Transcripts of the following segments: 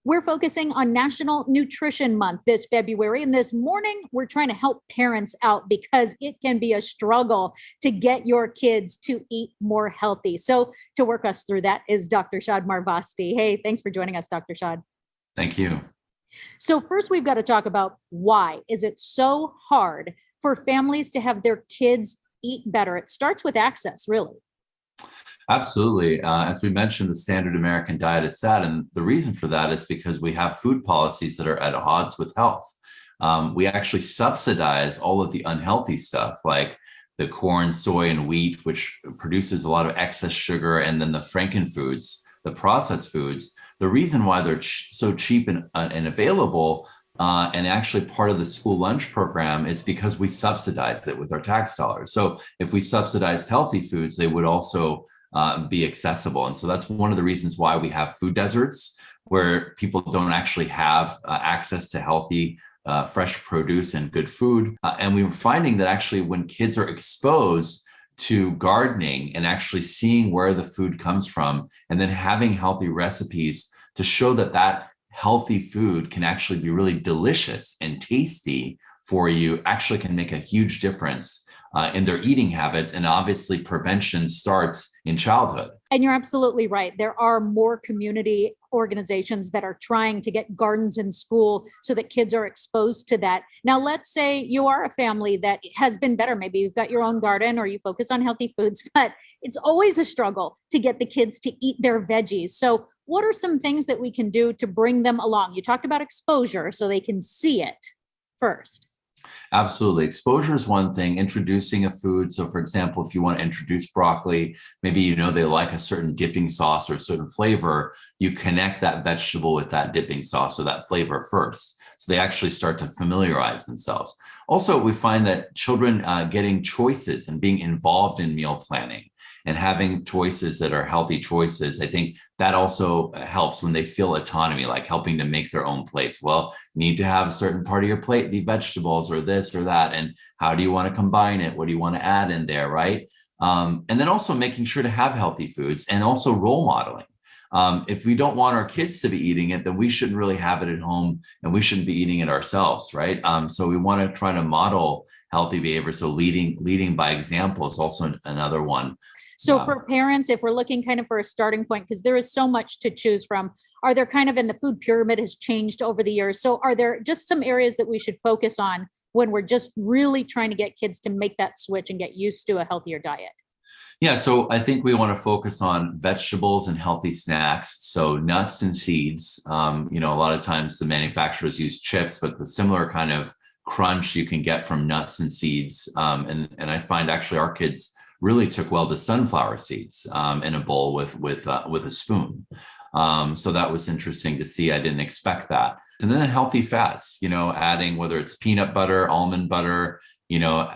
We're focusing on National Nutrition Month this February. And this morning, we're trying to help parents out because it can be a struggle to get your kids to eat more healthy. So to work us through that is Dr. Shad Marvasti. Hey, thanks for joining us, Dr. Shad. Thank you. So first, we've got to talk about why is it so hard for families to have their kids eat better? It starts with access, really. Absolutely. As we mentioned, the standard American diet is set. And the reason for that is because we have food policies that are at odds with health. We actually subsidize all of the unhealthy stuff like the corn, soy, and wheat, which produces a lot of excess sugar, and then the frankenfoods, the processed foods. The reason why they're so cheap and available and actually part of the school lunch program is because we subsidized it with our tax dollars. So if we subsidized healthy foods, they would also be accessible. And so that's one of the reasons why we have food deserts where people don't actually have access to healthy, fresh produce and good food. And we were finding that actually when kids are exposed to gardening and actually seeing where the food comes from, and then having healthy recipes to show that that healthy food can actually be really delicious and tasty for you, actually can make a huge difference in their eating habits. And obviously prevention starts in childhood. And you're absolutely right. There are more community organizations that are trying to get gardens in school so that kids are exposed to that. Now, let's say you are a family that has been better. Maybe you've got your own garden or you focus on healthy foods, but it's always a struggle to get the kids to eat their veggies. So what are some things that we can do to bring them along? You talked about exposure so they can see it first. Absolutely. Exposure is one thing, introducing a food. So for example, if you want to introduce broccoli, maybe you know they like a certain dipping sauce or a certain flavor, you connect that vegetable with that dipping sauce or that flavor first. So they actually start to familiarize themselves. Also, we find that children getting choices and being involved in meal planning and having choices that are healthy choices, I think that also helps when they feel autonomy, like helping to make their own plates. Well, you need to have a certain part of your plate be vegetables or this or that. And how do you want to combine it? What do you want to add in there, right? And then also making sure to have healthy foods and also role modeling. If we don't want our kids to be eating it, then we shouldn't really have it at home and we shouldn't be eating it ourselves, right? So we want to try to model healthy behavior. So leading by example is also another one. So for parents, if we're looking kind of for a starting point, because there is so much to choose from, are there kind of, and the food pyramid has changed over the years. So are there just some areas that we should focus on when we're just really trying to get kids to make that switch and get used to a healthier diet? Yeah, so I think we want to focus on vegetables and healthy snacks. So nuts and seeds. A lot of times the manufacturers use chips, but the similar kind of crunch you can get from nuts and seeds. And I find actually our kids really took well to sunflower seeds in a bowl with a spoon. So that was interesting to see. I didn't expect that. And then healthy fats, adding whether it's peanut butter, almond butter,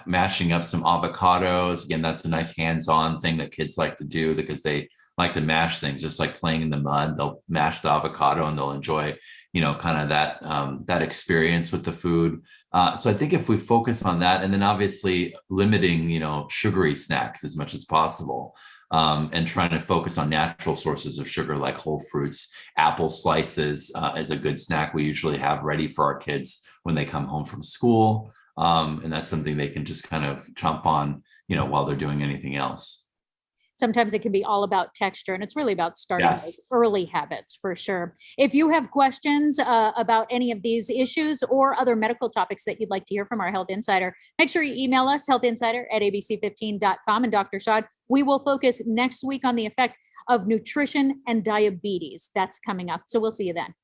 mashing up some avocados. Again, that's a nice hands-on thing that kids like to do because they like to mash things, just like playing in the mud. They'll mash the avocado and they'll enjoy, kind of that experience with the food. So I think if we focus on that, and then obviously limiting, sugary snacks as much as possible, and trying to focus on natural sources of sugar like whole fruits, apple slices is a good snack we usually have ready for our kids when they come home from school. And that's something they can just kind of chomp on, while they're doing anything else. Sometimes it can be all about texture, and it's really about starting those early habits for sure. If you have questions about any of these issues or other medical topics that you'd like to hear from our Health Insider, make sure you email us, healthinsider@abc15.com. And Dr. Shad, we will focus next week on the effect of nutrition and diabetes. That's coming up. So we'll see you then.